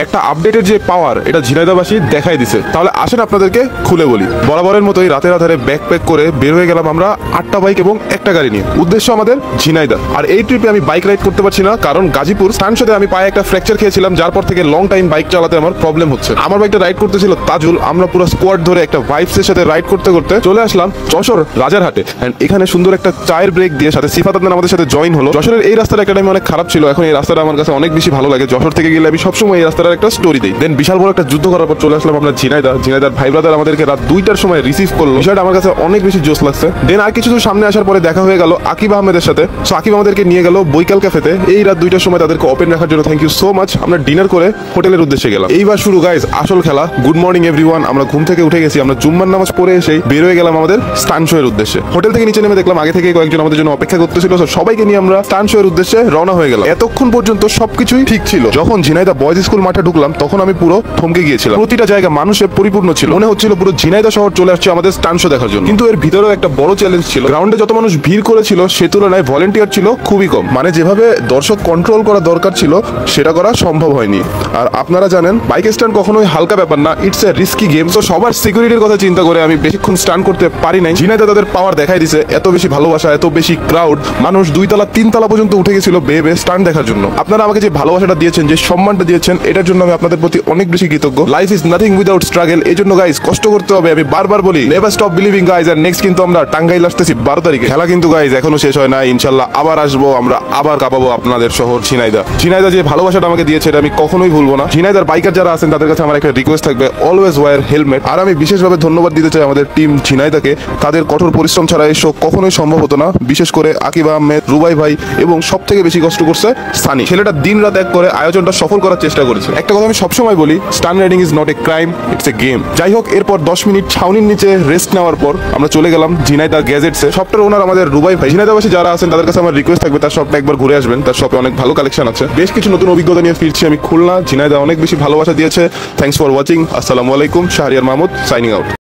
একটা আপডেটের যে পাওয়ার এটা ঝিনাইদহবাসী দেখাই দিছে। তাহলে আসেন আপনাদেরকে খুলে বলি। বরাবরের মতোই রাতের আধারে ব্যাকপ্যাক করে বের হয়ে গেলাম আমরা 8টা বাইক এবং একটা গাড়ি নিয়ে। উদ্দেশ্য আমাদের ঝিনাইদহ। আর এই ট্রিপে আমি বাইক রাইড করতে পারছি না, কারণ গাজীপুর স্থানসাথে আমি পায়ে একটা ফ্র্যাকচার খেয়েছিলাম, যার পর থেকে লং টাইম বাইক চালাতে আমার প্রবলেম হচ্ছে। আমার বাইকটা রাইড করতেছিল তাজুল। আমরা পুরো স্কোয়াড ধরে একটা ভাইবসের সাথে রাইড করতে করতে চলে আসলাম যশোর রাজারহাটে। এন্ড এখানে সুন্দর একটা চায়ের ব্রেক দিয়ে সাথে সিফাত আদনান আমাদের সাথে জয়েন হলো। যশোরের এই রাস্তাটা একটা টাইম অনেক খারাপ ছিল, এখন এই রাস্তাটা আমার কাছে অনেক বেশি ভালো লাগে। যশোর থেকে গেলে আমি সবসময় এই রাস্তাটার একটা স্টোরি দিই। দেন বিশাল বড় একটা যুদ্ধ করার পর চলে আসলাম আমরা ঝিনাইদহ। ঝিনাইদহর ভাই ব্রাদার আমাদেরকে রাত 2টার সময় রিসিভ করলো। বিষয়টা আমার কাছে অনেক বেশি জোশ লাগছে। দেন আর কিছু দূর সামনে আসার পরে দেখা হয়ে গেল আকিব আহমেদের সাথে। সো আকিব আমাদেরকে নিয়ে গেল বৈকাল ক্যাফেতে। এই রাত 2টার সময় তাদেরকে ওপেন রাখার জন্য থ্যাংক ইউ সো মাচ। আমরা ডিনার করে হোটেলের উদ্দেশ্যে গেলাম। এইবার শুরু গাইজ আসল খেলা। Good morning everyone. আমরা ঘুম থেকে উঠে গেছি। আমরা জুম্মার নামাজ পড়ে এসে বের হয়ে গেলাম আমাদের স্টান শোয়ের উদ্দেশ্যে। হোটেল থেকে নিচে নেমে দেখলাম আগে থেকে কয়েকজন আমাদের জন্য অপেক্ষা করতেছিল। সবাইকে নিয়ে আমরা স্টান শোয়ের উদ্দেশ্যে রওনা হয়ে গেলাম। এতক্ষণ পর্যন্ত সবকিছুই ঠিক ছিল। যখন ঝিনাইদহ বয়েজ স্কুল মাঠে ঢুকলাম তখন আমি পুরো থমকে গিয়েছিলাম। প্রতিটা জায়গা মানুষে পরিপূর্ণ ছিল। মনে হচ্ছিল পুরো ঝিনাইদহ শহর চলে আসছে আমাদের স্টান শো দেখার জন্য। কিন্তু এর ভিতরেও একটা বড় চ্যালেঞ্জ ছিল। গ্রাউন্ডে যত মানুষ ভিড় করেছিল সে তুলনায় ভলেন্টিয়ার ছিল খুবই কম। মানে যেভাবে দর্শক কন্ট্রোল করা দরকার ছিল সেটা করা সম্ভব হয়নি। আর আপনারা জানেন বাইক স্ট্যান্ড কখনোই হালকা ব্যাপার না, ইটস এ রিস্কি গেম। তো সবার সিকিউরিটির কথা চিন্তা করে আমি বেশিক্ষণ স্ট্যান্ড করতে পারি নাই। ঝিনাইদহ তাদের পাওয়ার দেখাই দিছে। এত বেশি ভালোবাসা, এত বেশি ক্রাউড, মানুষ 2 তলা 3 তলা পর্যন্ত উঠে গেছিল বেয়ে স্ট্যান্ড দেখার জন্য। আপনারা আমাকে যে ভালোবাসাটা দিয়েছেন, যে সম্মানটা দিয়েছেন, এটার জন্য আমি আপনাদের প্রতি অনেক বেশি কৃতজ্ঞ। Life is nothing without struggle. এই জন্য গাইজ কষ্ট করতে হবে। আমি বারবার বলি নেভার স্টপ বিলিভিং গাইজ। আর নেক্সট কিন্তু আমরা টাঙ্গাইল আসতেছি 12 তারিখে। খেলা কিন্তু গাইজ এখনো শেষ হয় না। ইনশাল্লাহ আবার আসবো আমরা, আবার কাঁপাবো আপনাদের শহর ঝিনাইদহ। ঝিনাইদহ যে ভালোবাসাটা আমাকে দিয়েছে এটা আমি কখনোই ভুলবো না। ঝিনাইদহর বাইকার যারা আছেন তাদের কাছে আমার একটা রিকোয়েস্ট থাকবে, অলওয়েজ ওয়্যার হেলমেট। আর আমি বিশেষভাবে ধন্যবাদ দিতে চাই আমাদের টিম ঝিনাইদহকে। তাদের কঠোর পরিশ্রম ছাড়া এই শো কখনোই সম্ভব হতো না। বিশেষ করে আকিব আহমেদ, রুবাই ভাই এবং সব থেকে বেশি কষ্ট করছে সানি। ছেলেটা দিন রাত এক করে আয়োজনটা সফল করার চেষ্টা করেছে। একটা কথা আমি সবসময় বলি, stunt riding is not a crime, it's a game. যাই হোক, এরপর 10 মিনিট ছাউনির নিচে রেস্ট নেওয়ার পর আমরা চলে গেলাম ঝিনাইদহ গ্যাজেটসে। শপটার ওনার আমাদের রুবাই ভাই। ঝিনাইদহবাসী যারা আছেন তাদের কাছে আমার রিকোয়েস্ট থাকবে তার শপটা একবার ঘুরে আসবেন। তার শপে অনেক ভালো কালেকশন আছে। বেশ কিছু নতুন অভিজ্ঞতা নিয়ে ফিরছি আমি খুলনা। ঝিনাইদহ অনেক বেশি ভালোবাসা দিয়েছে। Thanks for watching. আসসালামু আলাইকুম। Shahriar Mahmud signing out.